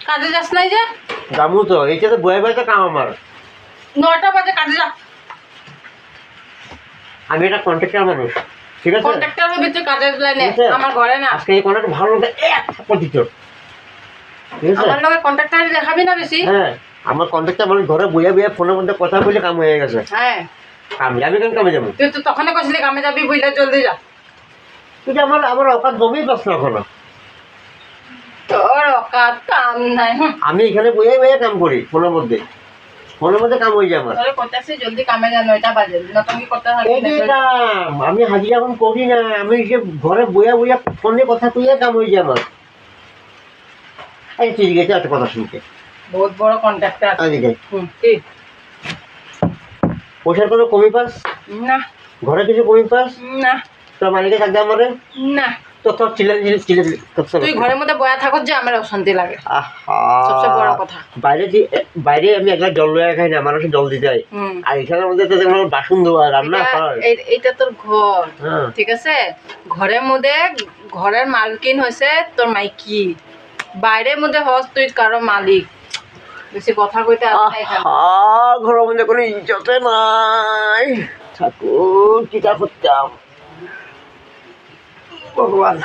কাজে যাস নাই যে? যাবো তো, এইটা তো বয়ে বয়ে তো কাম আমার। 9টা বাজে কাজে যা। আমি একটা কন্ট্রাক্টর মানুষ, ঠিক আছে? কন্ট্রাক্টর হবে তুই কাজের লাইনে, আমার ঘরে না। আজকে এই কন্ট্রাক্ট ভালো লাগে এক থাপ্পড় দিত, ঠিক আছে? আমার লগে কন্ট্রাক্টর দেখাবি না বেশি। হ্যাঁ, আমার কন্ট্রাক্টর মানুষ ঘরে বইয়া বইয়া ফোনের মধ্যে কথা বলে কাম হয়ে গেছে। হ্যাঁ, আমি যাবি কেন, কামে যাবো? তুই তো তখনই কইছিলি কামে যাবি, বইলে জলদি যা। তুই যে আমার অকাত জমেই পাস না এখনো। তোর অকাত কাম নাই। আমি এখানে বইয়া বইয়া কাম করি ফোনের মধ্যে কাম হয়ে যায় আমার। তোরে কইতাছি জলদি কামে যা, 9টা বাজে। নতঙ্গি করতে এই যে থাকবি। কাম আমি হাজিরা এখন করি না, আমি যে ঘরে বইয়া বইয়া ফোনে কথা কইয়া কাম হয়ে যায় আমার। এই ঠিক আছে, একটা কথা শুনতে বহুত বড় কন্ট্রাক্টর। এদিকে কি? পয়সার কোনো কমি পাস? না ঘরে কিছু কমি পাস? না তোর মালিকে থাকতে আমারে না। তো তোর চিলে তুই ঘরের মধ্যে বয়া থাকত যে আমার অশান্তি লাগে, সবচেয়ে বড় কথা। বাইরে আমি একলা জল লয়ে খাই না, মানুষের জল দিতে হয়। আর এখানের মধ্যে তো যেমন বাসন ধোয়া, রান্না হয়। এইটা তোর ঘর, হ্যাঁ। ঠিক আছে? ঘরের মধ্যে ঘরের মালকিন হয়েছে তোর মাইকি, বাইরের মধ্যে হস তুই কারো মালিক। বেশি কথা কইতে আসে এখানে। ঘরের মধ্যে কোনো ইজ্জতে নাই, ঠাকুর চিন্তা করতাম ভগবান।